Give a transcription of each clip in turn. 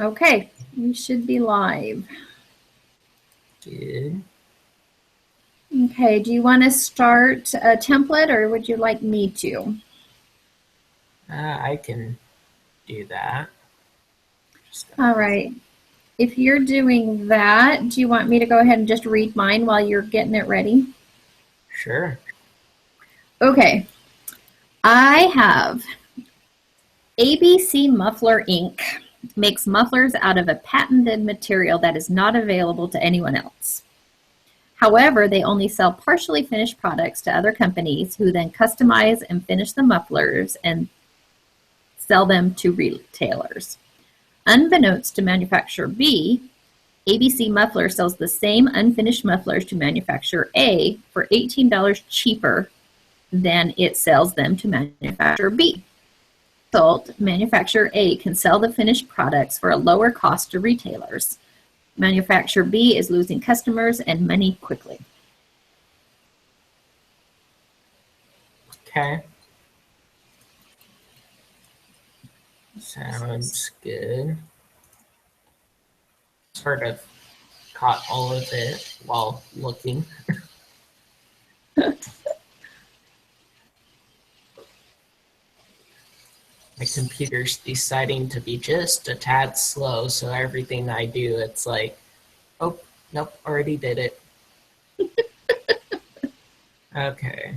Okay, we should be live. Good. Okay, do you want to start a template or would you like me to? I can do that. All right. If you're doing that, do you want me to go ahead and just read mine while you're getting it ready? Sure. Okay. I have ABC Muffler Inc. makes mufflers out of a patented material that is not available to anyone else. However, they only sell partially finished products to other companies who then customize and finish the mufflers and sell them to retailers. Unbeknownst to manufacturer B, ABC Muffler sells the same unfinished mufflers to manufacturer A for $18 cheaper than it sells them to manufacturer B. As a result, manufacturer A can sell the finished products for a lower cost to retailers. Manufacturer B is losing customers and money quickly. Okay. Sounds good. Sort of caught all of it while looking. My computer's deciding to be just a tad slow, so everything I do, it's like, oh, nope, already did it. Okay.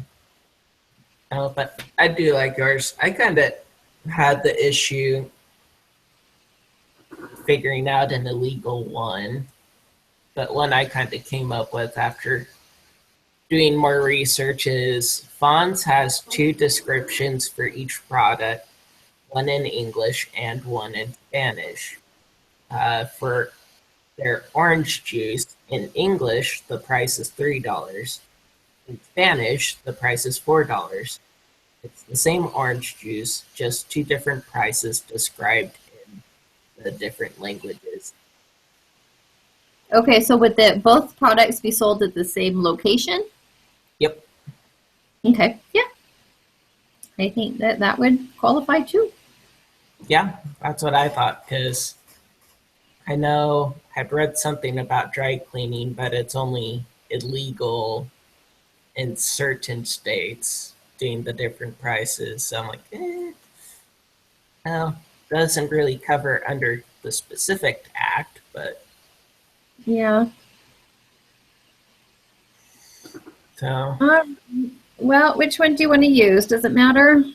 Oh, but I do like yours. I kind of had the issue figuring out an illegal one, but one I kind of came up with after doing more research is Fonz has two descriptions for each product, one in English and one in Spanish. For their orange juice, in English, the price is $3. In Spanish, the price is $4. It's the same orange juice, just two different prices described in the different languages. Okay, so would both products be sold at the same location? Yep. Okay, yeah. I think that would qualify too. Yeah, that's what I thought, because I know I'd read something about dry cleaning, but it's only illegal in certain states doing the different prices. So I'm like, no, doesn't really cover under the specific act, but Yeah. so Well, which one do you want to use? Does it matter?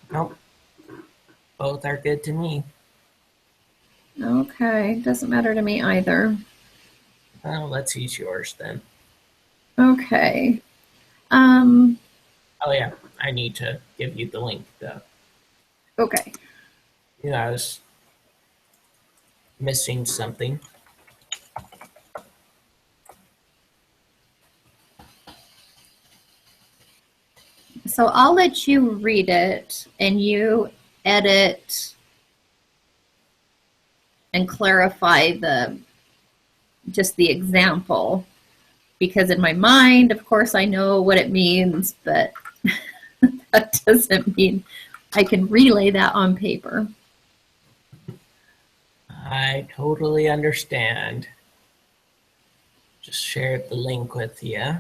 nope, both are good to me. Okay, doesn't matter to me either. Let's use yours then. Okay. Oh yeah, I need to give you the link though. Okay. Yeah, I was missing something. So I'll let you read it and you edit and clarify just the example, because in my mind, of course, I know what it means, but that doesn't mean I can relay that on paper. I totally understand. Just shared the link with you.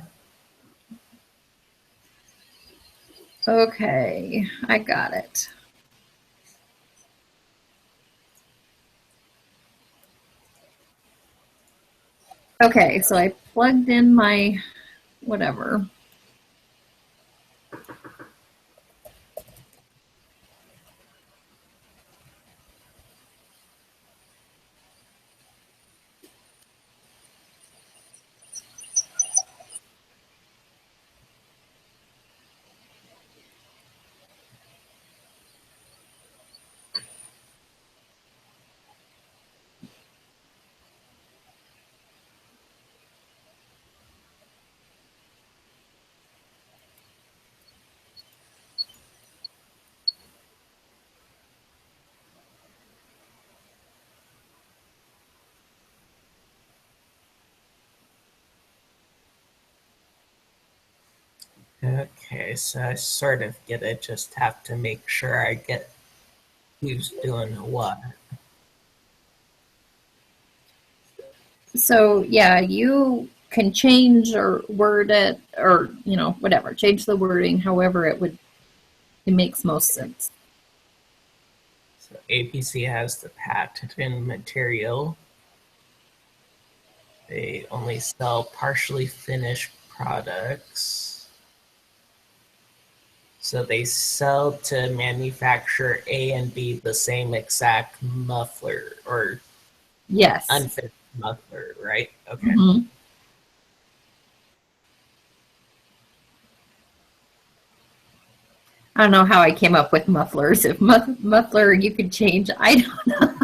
Okay, I got it. Okay, so I plugged in my whatever. Okay, so I sort of get it, just have to make sure I get who's doing what. So yeah, you can change or word it or, whatever. Change the wording however it makes most sense. So APC has the patented material. They only sell partially finished products. So they sell to manufacturer A and B the same exact muffler or Yes. unfinished muffler, right? Okay. Mm-hmm. I don't know how I came up with mufflers. If muffler you could change, I don't know.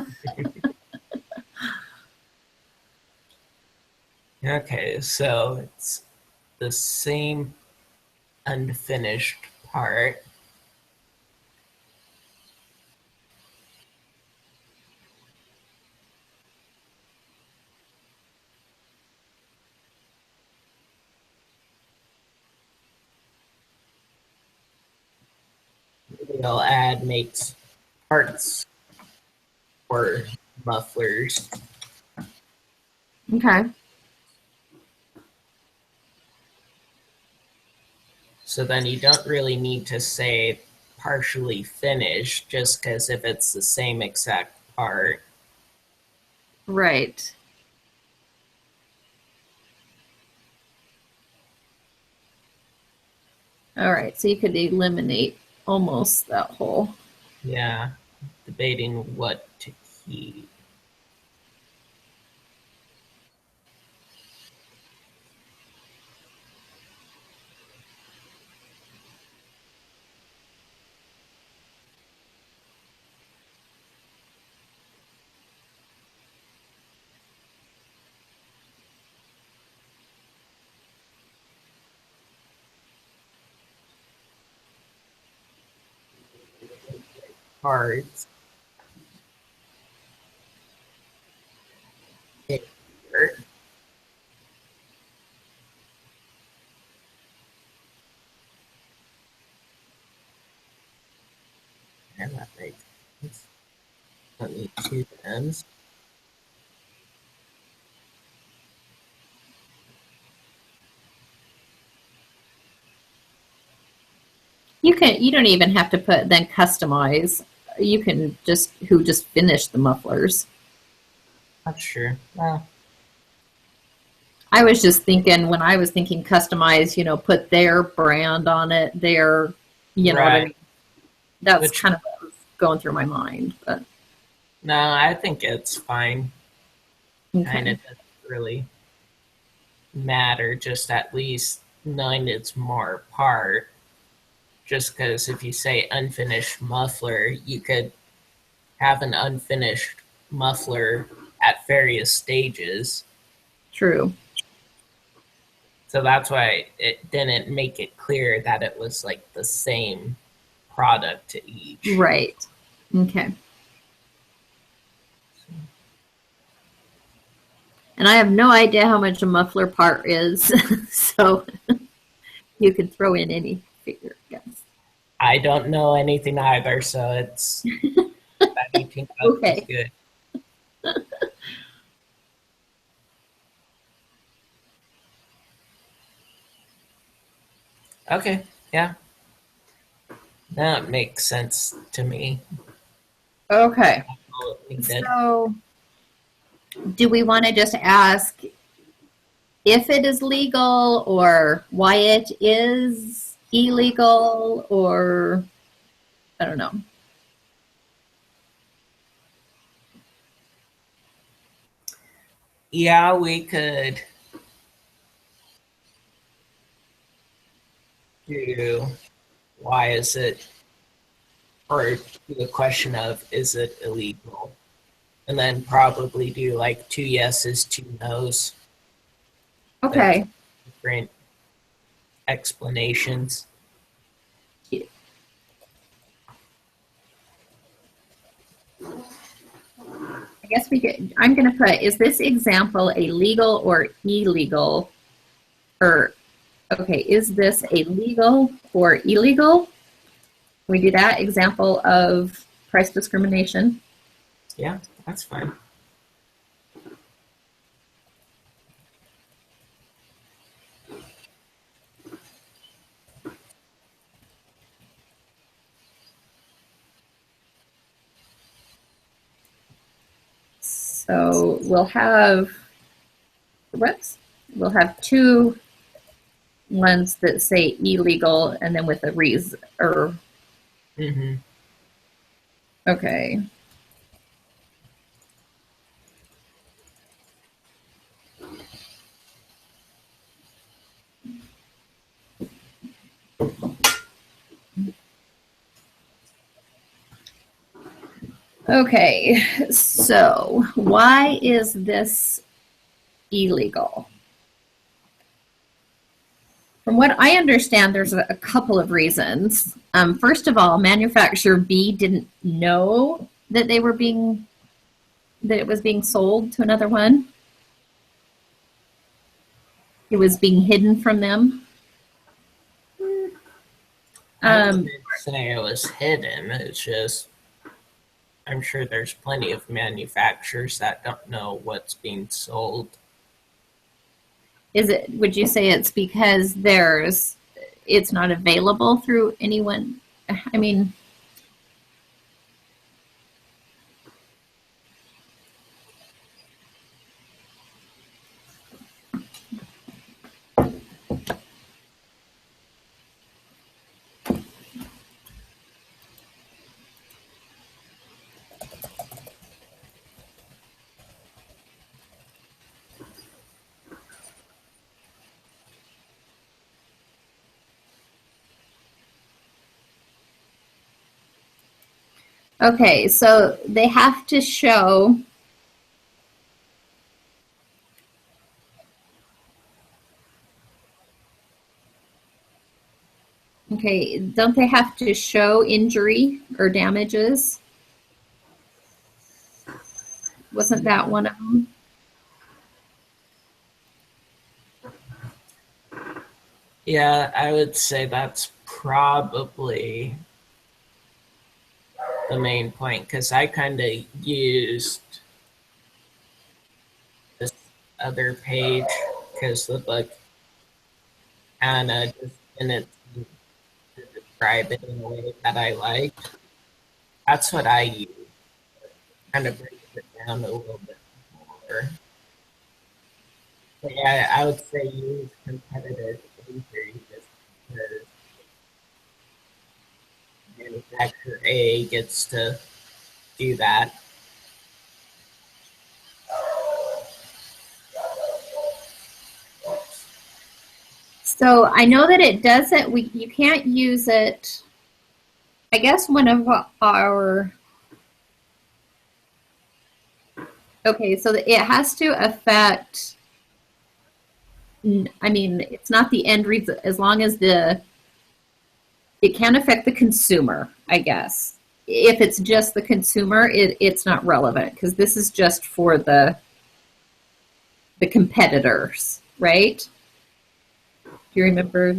Okay, so it's the same unfinished part. They'll add makes parts for mufflers. Okay. So then you don't really need to say partially finished just because if it's the same exact part. Right. All right. So you could eliminate almost that whole. Yeah, debating what to keep. Parts. Here. And that makes sense. Don't need two ends. You don't even have to put then customize. You can just finish the mufflers. Not sure. Well, I was just thinking when I was thinking customize, put their brand on it, their, what I right. mean. That's Which, kind of what was going through my mind. But no, I think it's fine. Kind okay. of doesn't really matter, just at least knowing it's more part. Just because if you say unfinished muffler, you could have an unfinished muffler at various stages. True. So that's why it didn't make it clear that it was like the same product to each. Right. Okay. And I have no idea how much a muffler part is, so you can throw in any figure, I guess. I don't know anything either, so it's that 18 bucks is Okay. good. Okay, yeah. That makes sense to me. Okay. All it needed. So do we want to just ask if it is legal or why it is illegal or I don't know. Yeah, we could do why is it, or the question of is it illegal? And then probably do like 2 yeses, 2 nos with Okay. different explanations. I guess we could, I'm going to put, is this example a legal or illegal? Or, okay, is this a legal or illegal? Can we do that? Example of price discrimination. Yeah, that's fine. So we'll have, whoops, we'll have two ones that say illegal and then with a reason, or, okay. Okay, so why is this illegal? From what I understand, there's a couple of reasons. First of all, manufacturer B didn't know that they were being, that it was being sold to another one. It was being hidden from them. I wouldn't say it was hidden. It's just, I'm sure there's plenty of manufacturers that don't know what's being sold. Is it, would you say it's because there's, it's not available through anyone? I mean, okay, so they have to show, okay, don't they have to show injury or damages? Wasn't that one of them? Yeah, I would say that's probably the main point, because I kind of used this other page because the book kind of just didn't describe it in a way that I liked. That's what I use. Kind of brings it down a little bit more. But yeah, I would say use competitive injury just because manufacturer A gets to do that. So I know that it doesn't, you can't use it. I guess one of our, okay, so it has to affect, I mean, it's not the end result, as long as it can affect the consumer, I guess. If it's just the consumer, it's not relevant because this is just for the competitors, right? Do you remember?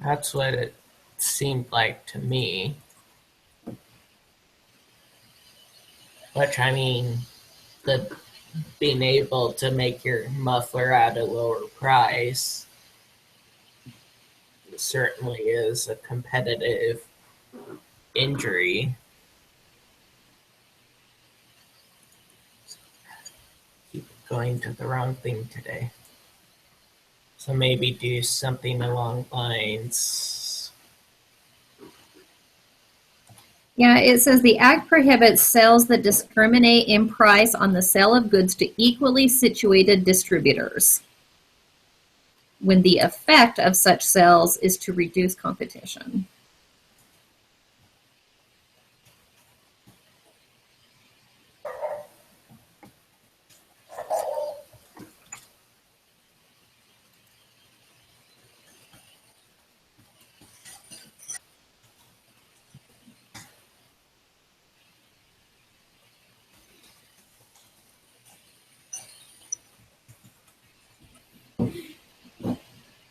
That's what it seemed like to me. Which, I mean, the being able to make your muffler at a lower price certainly is a competitive injury. Keep going to the wrong thing today. So maybe do something along lines. Yeah, it says the Act prohibits sales that discriminate in price on the sale of goods to equally situated distributors when the effect of such sales is to reduce competition.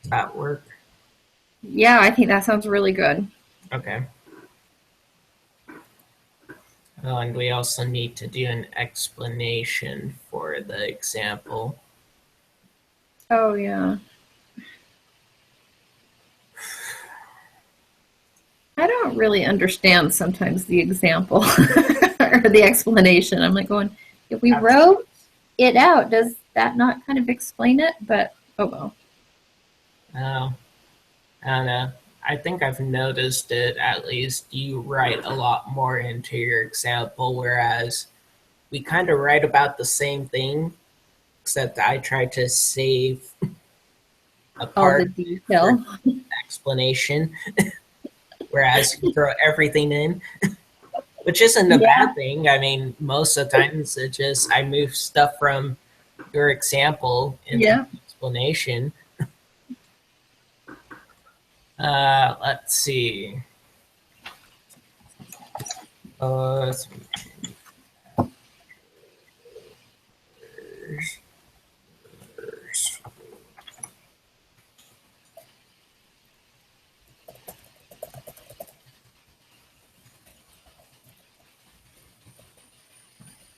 Does that work? Yeah, I think that sounds really good. Okay. Oh, and we also need to do an explanation for the example. Oh, yeah. I don't really understand sometimes the example. the explanation. I'm like going, if we wrote it out, does that not kind of explain it? But oh well. Oh, I don't know. I think I've noticed it, at least you write a lot more into your example, whereas we kind of write about the same thing, except I try to save a All the part detail. for explanation, whereas you throw everything in, which isn't a Yeah. bad thing. I mean, most of the times it just I move stuff from your example into Yeah. the explanation. Let's see. Let's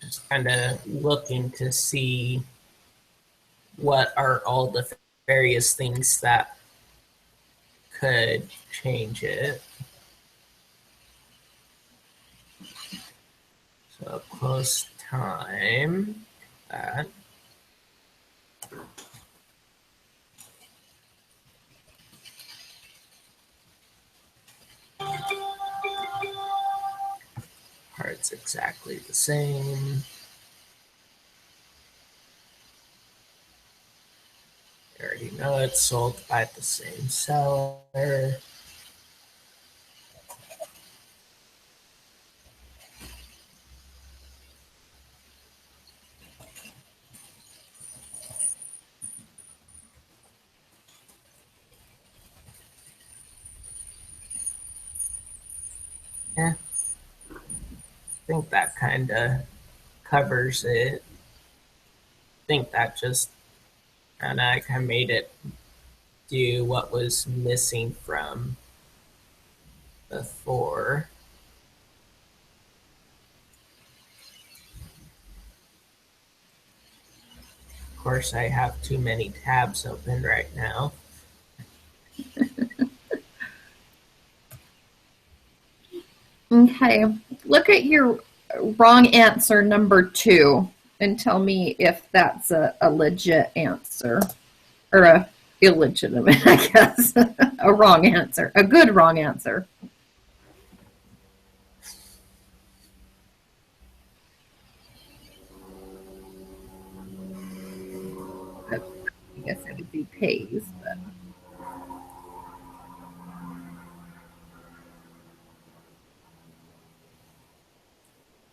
just kind of looking to see what are all the various things that could change it. So close time. That. Part's exactly the same. You already know it's sold by the same seller. Yeah, I think that kind of covers it. I think that just, and I kind of made it do what was missing from before. Of course, I have too many tabs open right now. Okay. Look at your wrong answer number 2 and tell me if that's a legit answer or a illegitimate, I guess. A wrong answer. A good wrong answer. I guess it would be pays, but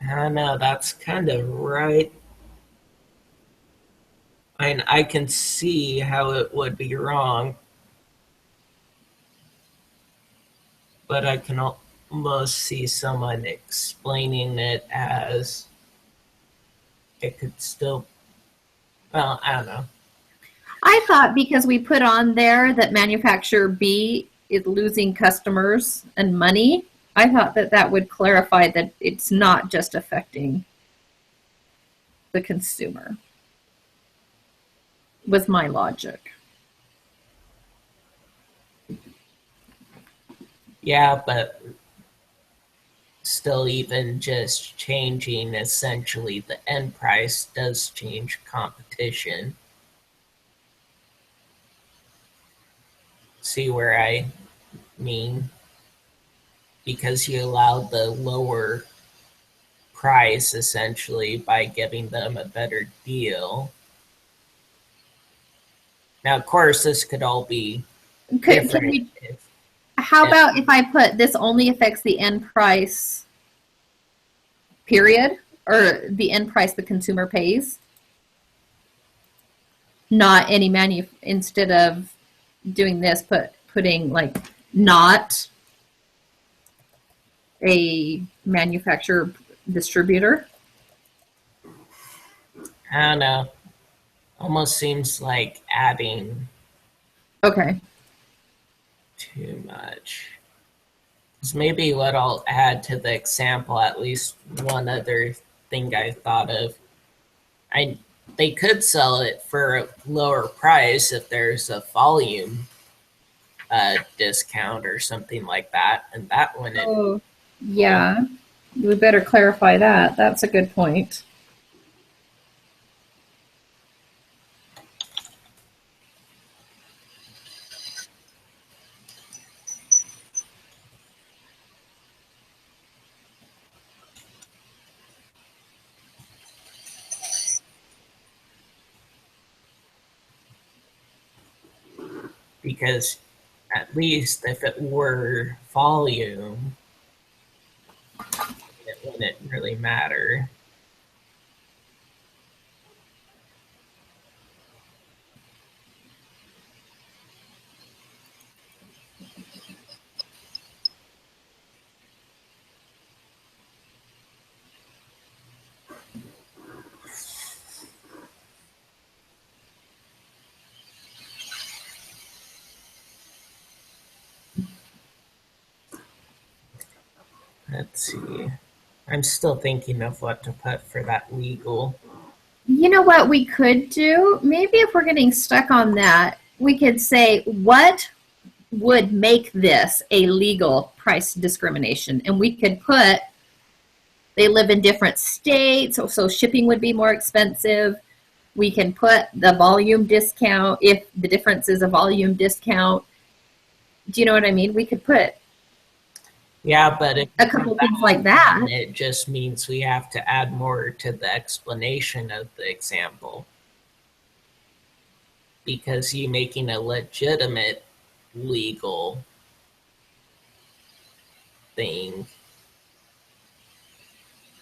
I don't know, that's kind of right. I mean, I can see how it would be wrong, but I can almost see someone explaining it as it could still, well, I don't know. I thought because we put on there that manufacturer B is losing customers and money, I thought that that would clarify that it's not just affecting the consumer. Was my logic. Yeah, but still, even just changing essentially the end price does change competition. See where I mean? Because you allowed the lower price essentially by giving them a better deal. Now, of course, this could all be different. How about if I put this only affects the end price, period, or the end price the consumer pays? Not any instead of doing this, putting like not a manufacturer distributor. I don't know. Almost seems like adding Okay. too much. Because maybe what I'll add to the example, at least one other thing I thought of, I they could sell it for a lower price if there's a volume discount or something like that, and that wouldn't Oh, yeah. We better clarify that. That's a good point. Because at least if it were volume, it wouldn't really matter. Let's see. I'm still thinking of what to put for that legal. You know what we could do? Maybe if we're getting stuck on that, we could say, what would make this a legal price discrimination? And we could put, they live in different states, so shipping would be more expensive. We can put the volume discount if the difference is a volume discount. Do you know what I mean? We could put Yeah, but if a couple things like that. it just means we have to add more to the explanation of the example. Because you making a legitimate legal thing,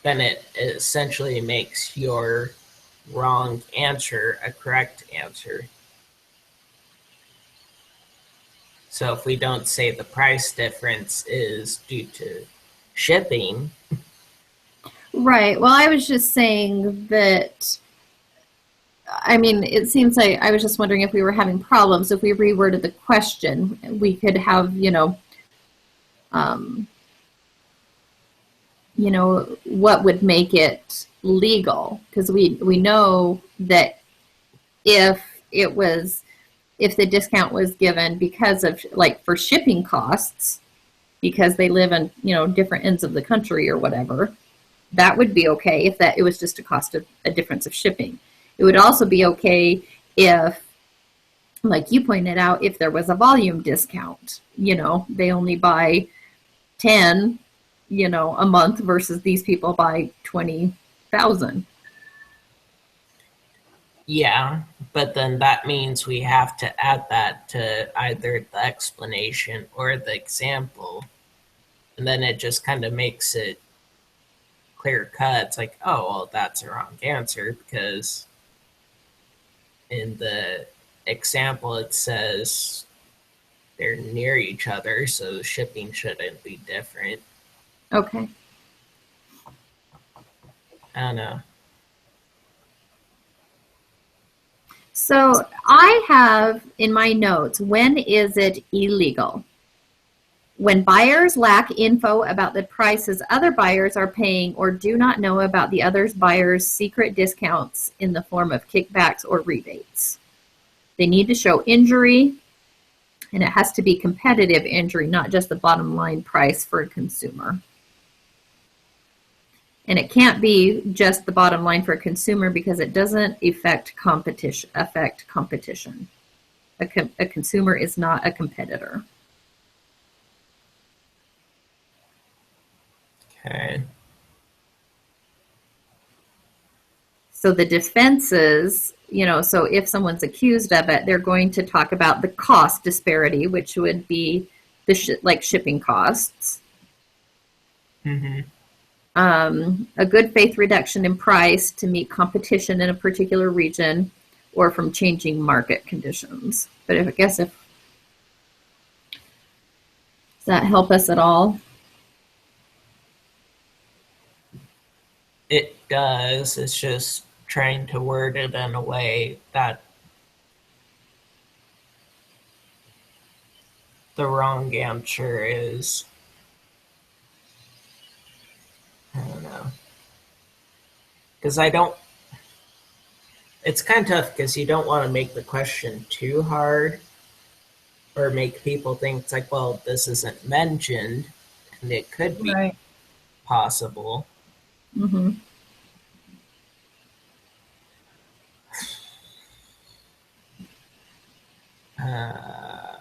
then it essentially makes your wrong answer a correct answer. So if we don't say the price difference is due to shipping. Right. Well, I was just saying that, I mean, it seems like I was just wondering if we were having problems. If we reworded the question, we could have, what would make it legal? Because we know that if the discount was given because of, like, for shipping costs, because they live in, different ends of the country or whatever, that would be okay if that it was just a difference of shipping. It would also be okay if, like you pointed out, if there was a volume discount. They only buy 10, a month versus these people buy 20,000. Yeah, but then that means we have to add that to either the explanation or the example. And then it just kind of makes it clear cut. It's like, oh, well, that's a wrong answer because in the example it says they're near each other, so shipping shouldn't be different. Okay. I don't know. So I have in my notes, when is it illegal? When buyers lack info about the prices other buyers are paying or do not know about the other buyers' secret discounts in the form of kickbacks or rebates. They need to show injury, and it has to be competitive injury, not just the bottom line price for a consumer. And it can't be just the bottom line for a consumer because it doesn't affect competition. A consumer is not a competitor. Okay. So the defenses, so if someone's accused of it, they're going to talk about the cost disparity, which would be like shipping costs. Mm-hmm. A good faith reduction in price to meet competition in a particular region or from changing market conditions. But does that help us at all? It does. It's just trying to word it in a way that the wrong answer is, I don't know. Because it's kind of tough because you don't want to make the question too hard or make people think it's like, well, this isn't mentioned, and it could be. Right. possible. Mm-hmm. Uh,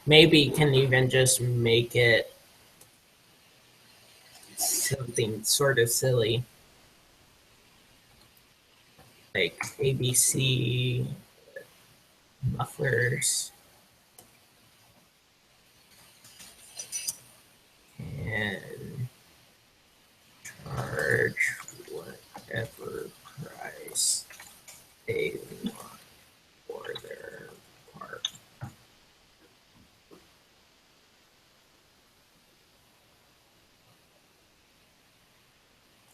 maybe you can even just make it something sort of silly, like ABC mufflers and charge whatever price they want for their part.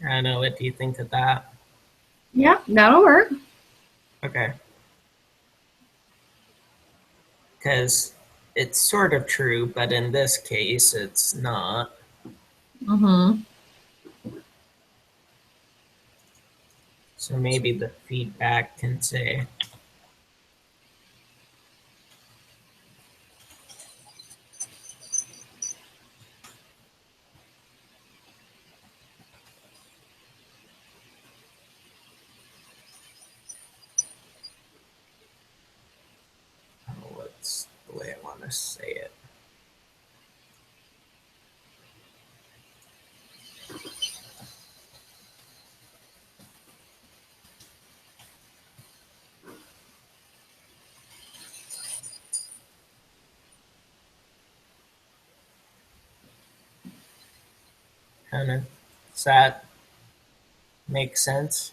I don't know. What do you think of that? Yeah, that'll work. Okay. Because it's sort of true, but in this case, it's not. Mm-hmm. So maybe the feedback can say, oh, what's the way I want to say it? Kind of, does that make sense?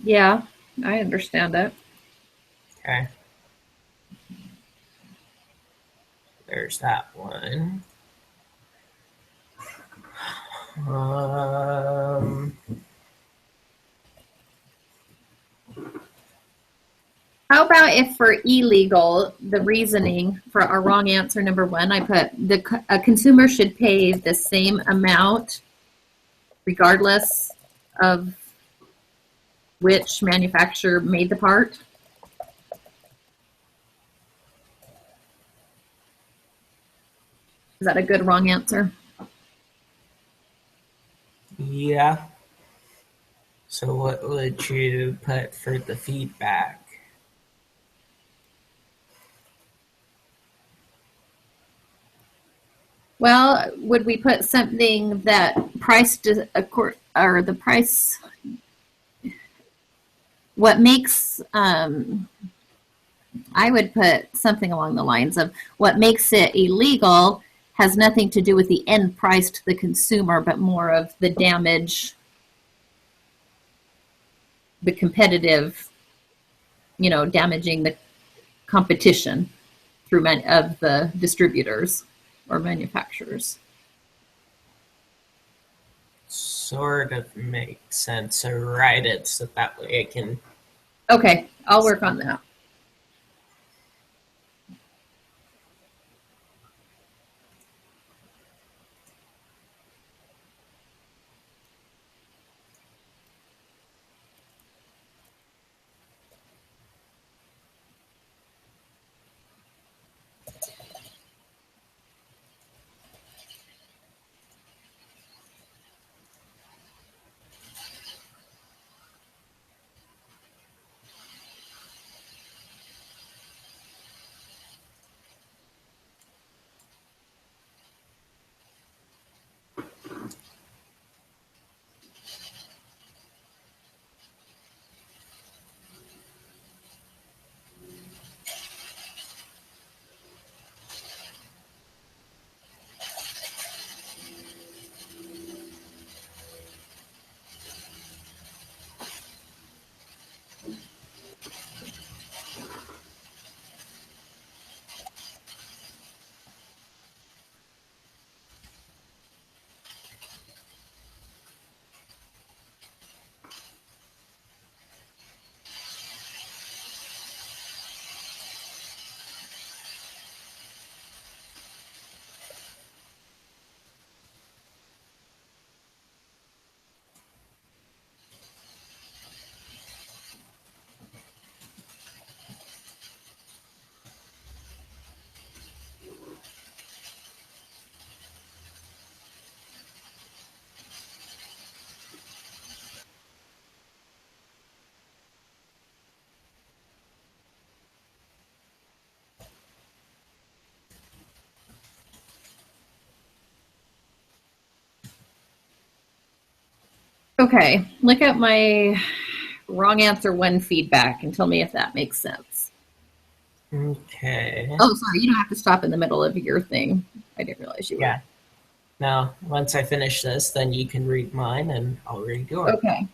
Yeah, I understand it. Okay. There's that one. Um, How about if for illegal, the reasoning for our wrong answer number one, I put a consumer should pay the same amount regardless of which manufacturer made the part? Is that a good wrong answer? yeah. So what would you put for the feedback? Well, would we put something that or the price, what makes, I would put something along the lines of what makes it illegal has nothing to do with the end price to the consumer, but more of the damage, the competitive, damaging the competition through many of the distributors or manufacturers. Sort of makes sense. So write it so that way I can. Okay, I'll work on that. Okay, look at my wrong answer one feedback and tell me if that makes sense. Okay. Oh, sorry, you don't have to stop in the middle of your thing. I didn't realize you were. Yeah. Now, once I finish this, then you can read mine and I'll read yours. Okay.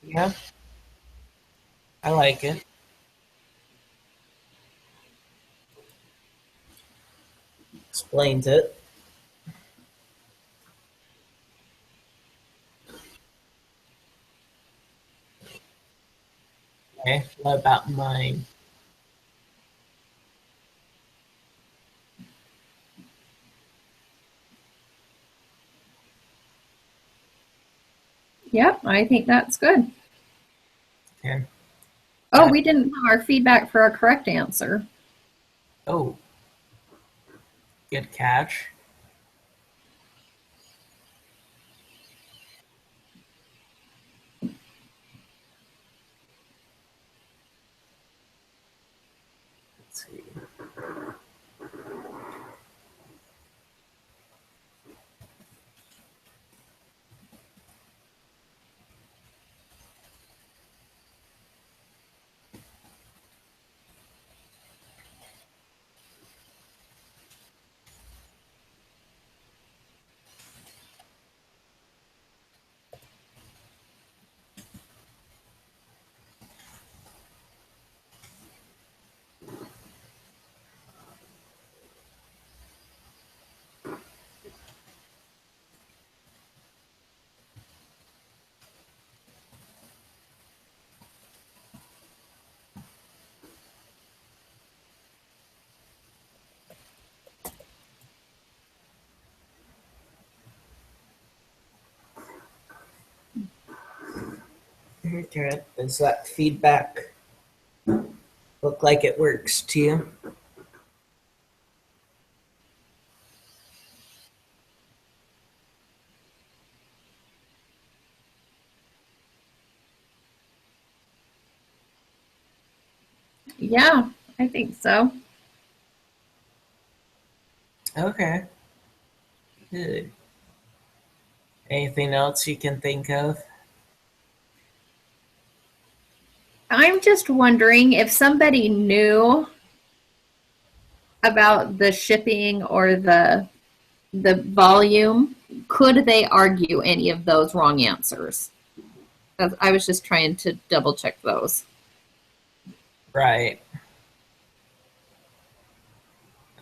Yeah, I like it. Explains it. Okay, what about mine? Yep, I think that's good. Okay. Oh, we didn't have our feedback for a correct answer. Oh, good catch. Let's see. Okay, does that feedback look like it works to you? Yeah, I think so. Okay, good. Anything else you can think of? I'm just wondering if somebody knew about the shipping or the volume, could they argue any of those wrong answers? I was just trying to double check those. Right.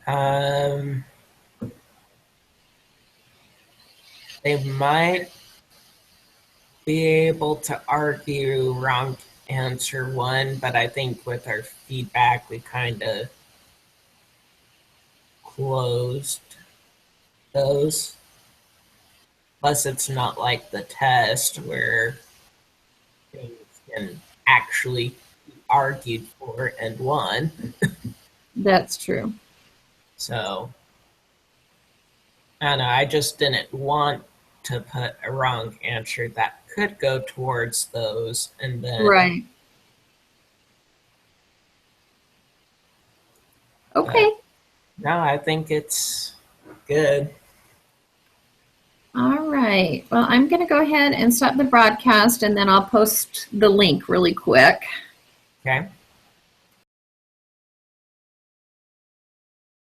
Um, they might be able to argue wrong answer one, but I think with our feedback, we kind of closed those. Plus, it's not like the test where things can actually be argued for and won. That's true. So, I don't know. I just didn't want to put a wrong answer that could go towards those, and then Right. Okay. no, I think it's good. All right. Well, I'm going to go ahead and stop the broadcast and then I'll post the link really quick. Okay.